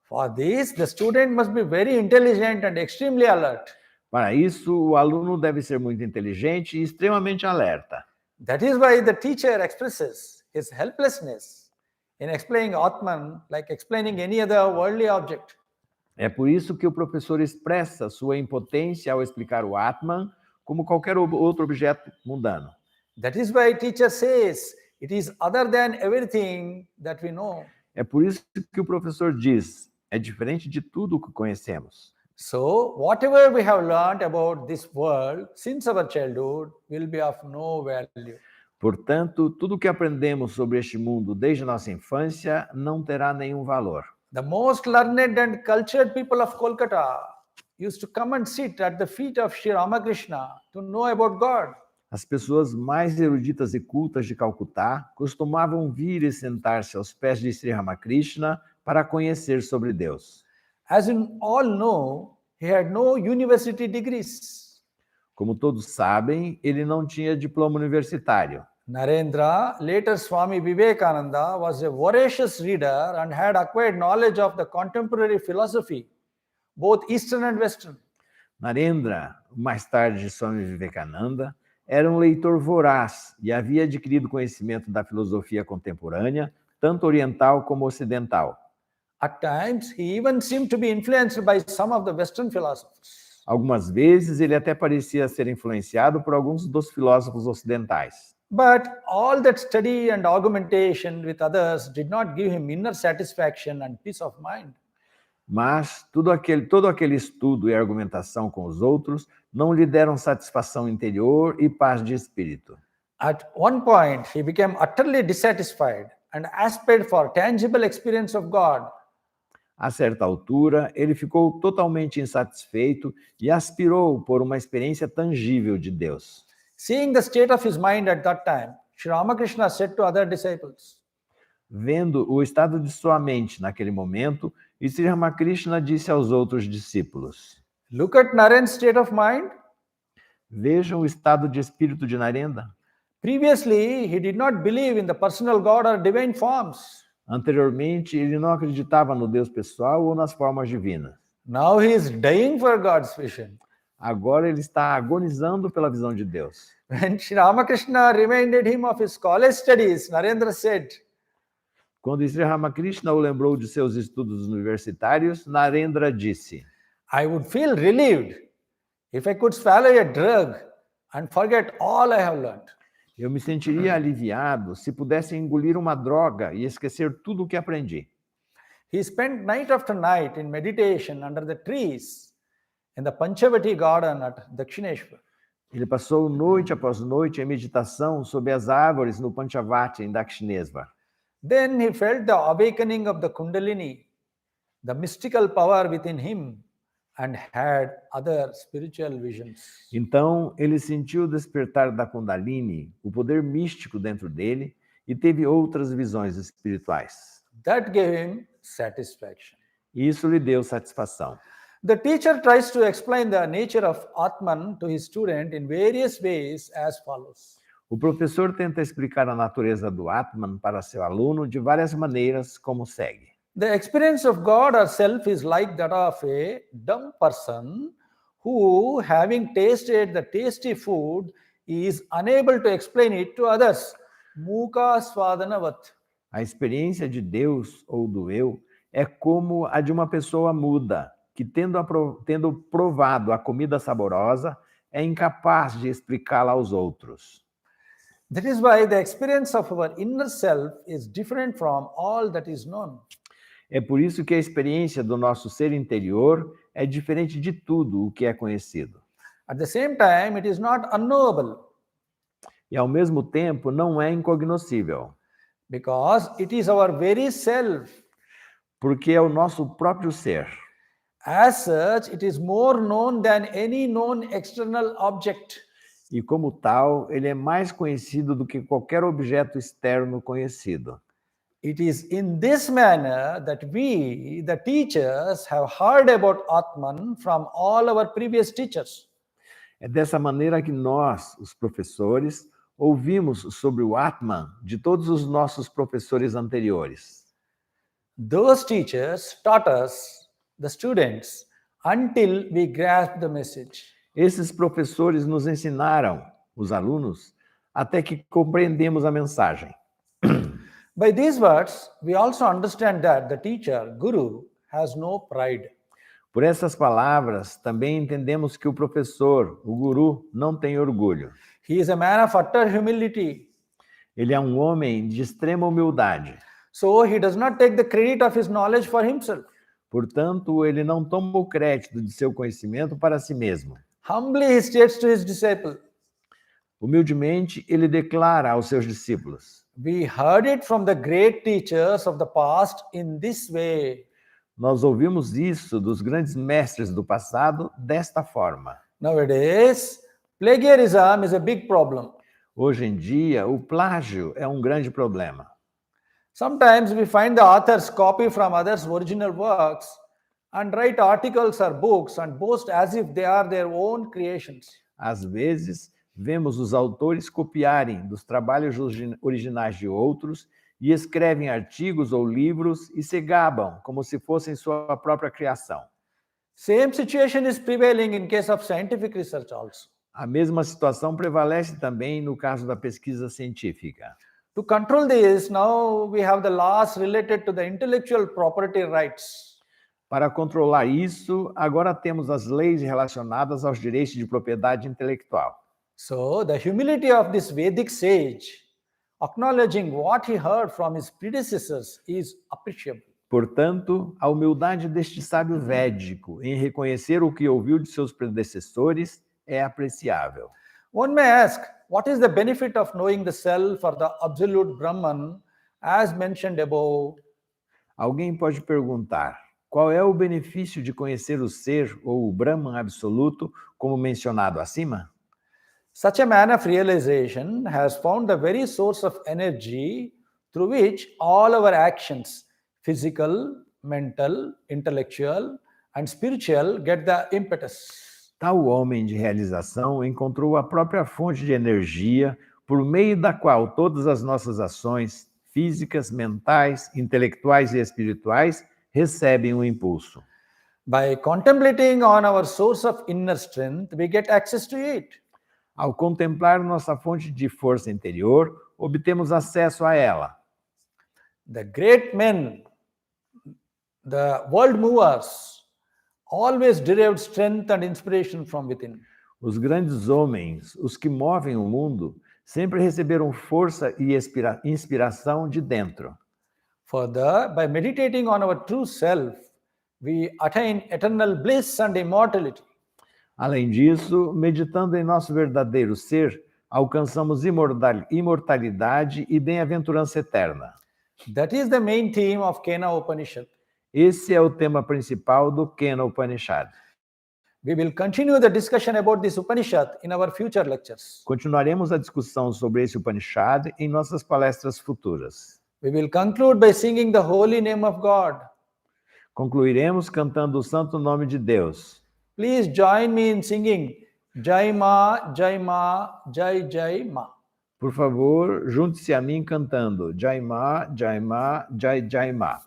For this, the student must be very intelligent and extremely alert. Para isso, o aluno deve ser muito inteligente e extremamente alerta. That is why the teacher expresses his helplessness in explaining Atman like explaining any other worldly object. É por isso que o professor expressa sua impotência ao explicar o Atman como qualquer outro objeto mundano. That is why teacher says it is other than everything that we know. É por isso que o professor diz, é diferente de tudo o que conhecemos. So, whatever we have learned about this world since our childhood will be of no value. Portanto, tudo o que aprendemos sobre este mundo desde nossa infância não terá nenhum valor. The most learned and cultured people of Kolkata used to come and sit at the feet of Sri Ramakrishna to know about God. As pessoas mais eruditas e cultas de Calcutá costumavam vir e sentar-se aos pés de Sri Ramakrishna para conhecer sobre Deus. As you all know, he had no university degrees. Como todos sabem, ele não tinha diploma universitário. Narendra, later Swami Vivekananda, was a voracious reader and had acquired knowledge of the contemporary philosophy, both Eastern and Western. Narendra, mais tarde Swami Vivekananda, era um leitor voraz e havia adquirido conhecimento da filosofia contemporânea, tanto oriental como ocidental. At times, he even seemed to be influenced by some of the Western philosophers. Algumas vezes ele até parecia ser influenciado por alguns dos filósofos ocidentais. But all that study and argumentation with others did not give him inner satisfaction and peace of mind. Mas todo aquele estudo e argumentação com os outros não lhe deram satisfação interior e paz de espírito. At one point, he became utterly dissatisfied and aspired for tangible experience of God. A certa altura, ele ficou totalmente insatisfeito e aspirou por uma experiência tangível de Deus. Seeing the state of his mind at that time, Sri Ramakrishna said to other disciples, Vendo o estado de sua mente naquele momento, Sri Ramakrishna disse aos outros discípulos: "Look at Naren's state of mind. Vejam o estado de espírito de Narendra. Previously, he did not believe in the personal God or divine forms. Anteriormente, ele não acreditava no Deus pessoal ou nas formas divinas. Now he is dying for God's vision." Agora ele está agonizando pela visão de Deus. When Sri Ramakrishna reminded him of his college studies, Narendra said, Quando Sri Ramakrishna o lembrou de seus estudos universitários, Narendra disse: "I would feel relieved if I could swallow a drug and forget all I have learned." Eu me sentiria aliviado se pudesse engolir uma droga e esquecer tudo o que aprendi. He spent night after night in meditation under the trees in the Panchavati garden at Dakshineshwar. Ele passou noite após noite em meditação sob as árvores no Panchavati, em Dakshineswar. Then he felt the awakening of the Kundalini, the mystical power within him, and had other spiritual visions. Então, ele sentiu o despertar da Kundalini, o poder místico dentro dele, e teve outras visões espirituais. That gave him satisfaction. E isso lhe deu satisfação. The teacher tries to explain the nature of Atman to his student in various ways as follows. O professor tenta explicar a natureza do Atman para seu aluno de várias maneiras, como segue. The experience of God or self is like that of a dumb person who, having tasted the tasty food, is unable to explain it to others. Muka swadanavat. A experiência de Deus ou do eu é como a de uma pessoa muda, que tendo provado a comida saborosa, é incapaz de explicá-la aos outros. That is why the experience of our inner self is different from all that is known. É por isso que a experiência do nosso ser interior é diferente de tudo o que é conhecido. At the same time, it is not unknowable E ao mesmo tempo não é incognoscível, because it is our very self. porque é o nosso próprio ser. As such, it is more known than any known external object. E como tal, ele é mais conhecido do que qualquer objeto externo conhecido. It is in this manner that we, the teachers, have heard about Atman from all our previous teachers. É dessa maneira que nós, os professores, ouvimos sobre o Atman de todos os nossos professores anteriores. Those teachers taught us, the students, until we grasped the message. Esses professores nos ensinaram, os alunos, até que compreendemos a mensagem. By these words, we also understand that the teacher, Guru, has no pride. Por essas palavras, também entendemos que o professor, o guru, não tem orgulho. He is a man of utter humility. Ele é um homem de extrema humildade. So he does not take the credit of his knowledge for himself. Portanto, ele não toma o crédito de seu conhecimento para si mesmo. Humbly he states to his disciple, Humildemente, ele declara aos seus discípulos: we heard it from the great teachers of the past in this way. nós ouvimos isso dos grandes mestres do passado desta forma. Nowadays, plagiarism is a big problem. Hoje em dia, o plágio é um grande problema. Sometimes we find the authors copy from others' original works and write articles or books and boast as if they are their own creations. Às vezes, vemos os autores copiarem dos trabalhos originais de outros e escrevem artigos ou livros e se gabam como se fossem sua própria criação. Same situation is prevailing in case of scientific research also. A mesma situação prevalece também no caso da pesquisa científica. To control this, now we have the laws related to the intellectual property rights. Para controlar isso, agora temos as leis relacionadas aos direitos de propriedade intelectual. So, the humility of this Vedic sage, acknowledging what he heard from his predecessors, is appreciable. Portanto, a humildade deste sábio védico em reconhecer o que ouviu de seus predecessores é apreciável. One may ask, what is the benefit of knowing the self or the absolute Brahman, as mentioned above? Alguém pode perguntar, qual é o benefício de conhecer o ser ou o Brahman absoluto, como mencionado acima? Such a man of realization has found the very source of energy through which all our actions, physical, mental, intellectual, and spiritual, get the impetus. Tal homem de realização encontrou a própria fonte de energia por meio da qual todas as nossas ações, físicas, mentais, intelectuais e espirituais, recebem um impulso. By contemplating on our source of inner strength, we get access to it. Ao contemplar nossa fonte de força interior, obtemos acesso a ela. The great men, the world movers, always derived strength and inspiration from within. Os grandes homens, os que movem o mundo, sempre receberam força e inspiração de dentro. Further, by meditating on our true self, we attain eternal bliss and immortality. Além disso, meditando em nosso verdadeiro ser, alcançamos imortalidade e bem-aventurança eterna. That is the main theme of Kena Upanishad. Esse é o tema principal do Kena Upanishad. We will continue the discussion about this Upanishad in our future lectures. Continuaremos a discussão sobre esse Upanishad em nossas palestras futuras. We will conclude by singing the holy name of God. Concluiremos cantando o santo nome de Deus. Please join me in singing Jai Ma, Jai Ma, Jai Jai Ma. Por favor, junte-se a mim cantando Jai Ma, Jai Ma, Jai Jai Ma.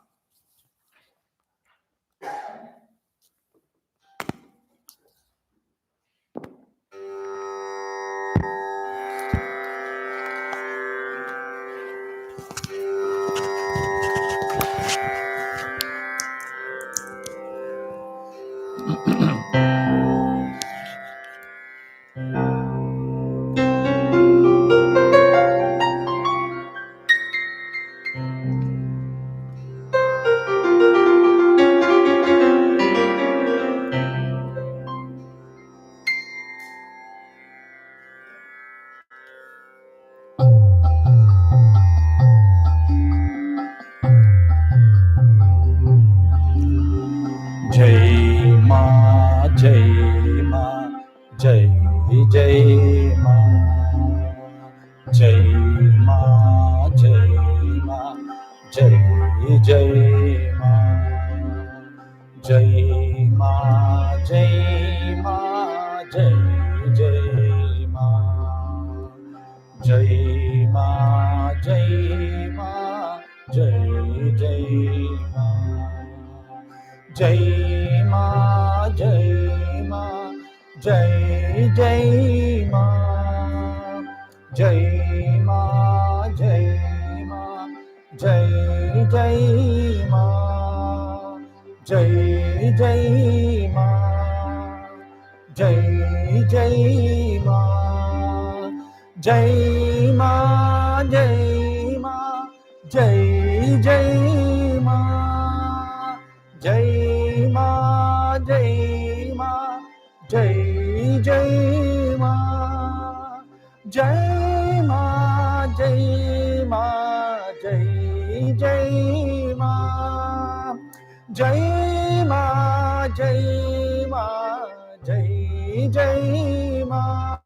Jai Ma, Jai Ma, Jai Jai Ma. Jai Ma, Jai Ma, Jai Jai Ma. Jai Ma, Jai Ma, Jai Jai Ma. Jai Ma, Jai Ma, Jai Jai Ma. Jai Ma, Jai Ma, Jai Jai Ma. Jai Ma, Jai Ma, Jai Jai Ma. Jai Jai Ma. Jai Jai Ma. Jai Ma, Jai Ma, Jai Jai Ma. Jai Jai Ma, Jai Ma, Jai Jai Ma, Jai Ma, Jai Ma, Jai Jai Ma,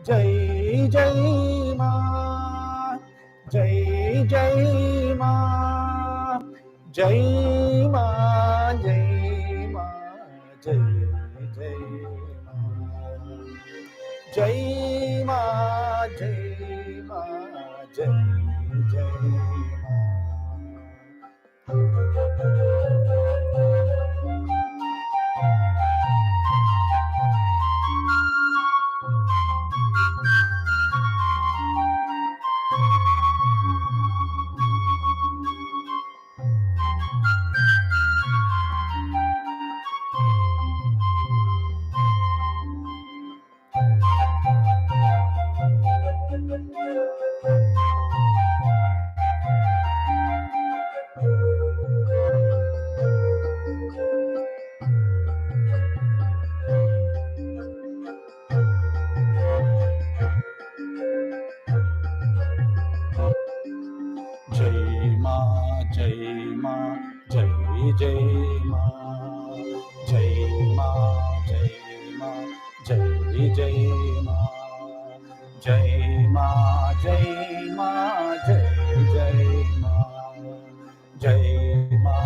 Jai Jai Ma, Jai Jai Ma, Jai Ma, Jai Ma, Jai Jai Ma. Jai Ma, Jai Ma, Jai Jai Ma. Jai Ma, Jai Ma, Jai Jai Ma, Jai Ma, Jai Ma, Jai Jai Ma, Jai Ma, Jai Ma, Jai Jai Ma, Jai Ma,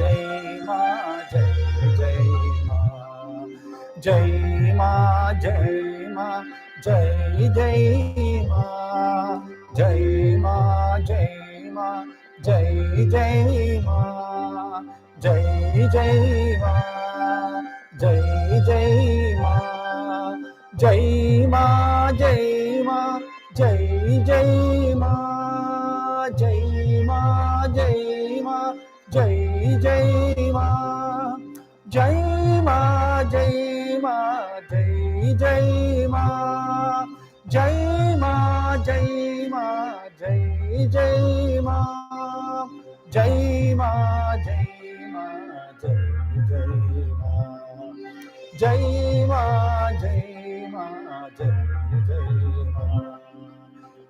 Jai Ma, Jai Jai Ma, Jai Ma, Jai Ma, Jai Jai Ma, Jai Ma, Jai Ma, Jai Jai Ma, Jai Jai Ma, Jai Jai Ma, Jai Ma, Jai Ma, Jai Jai Ma, Jai Ma, Jai Ma, Jai Jai Ma, Jai Ma, Jai Ma, Jai Jai Ma, Jai Ma, Jai Ma, Jai Jai Ma, Jai Ma, Jai Ma, Jai Jai Ma, Jai Ma, Jai Ma, Jai Jai Ma, Jai Jai Ma, Jai Jai Ma,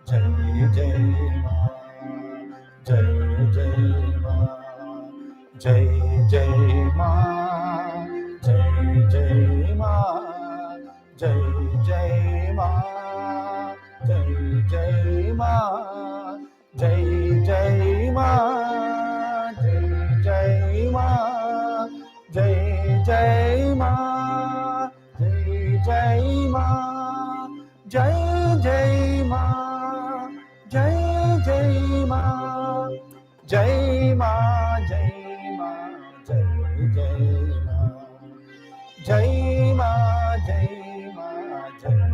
Jai Jai Ma, Jai Jai Ma, Jai Jai Ma, Jai Jai Ma, Jai Jai Ma, Jai Jai Ma, Jai Jai Ma, Jai Jai Ma, Jai Jai Ma, Jai Jai Ma, Jai Ma, Jai Ma, Jai Jai Ma, Jai Ma, Jai Ma, Jai Jai Ma, Jai Jai Ma, Jai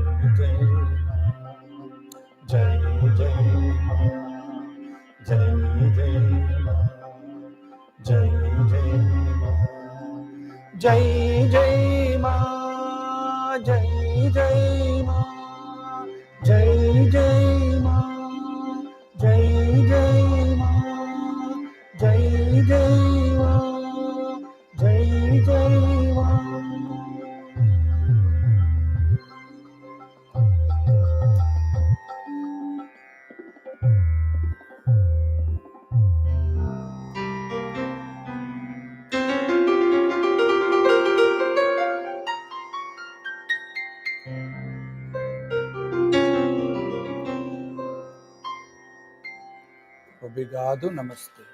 Jai Ma, Jai Jai Ma, Jai Jai Ma, Jai Jai Ma, Jai Jai Ma, Jai Jai Ma, Jai Jai Ma, Jai Jai Ma. Obrigado, namastê.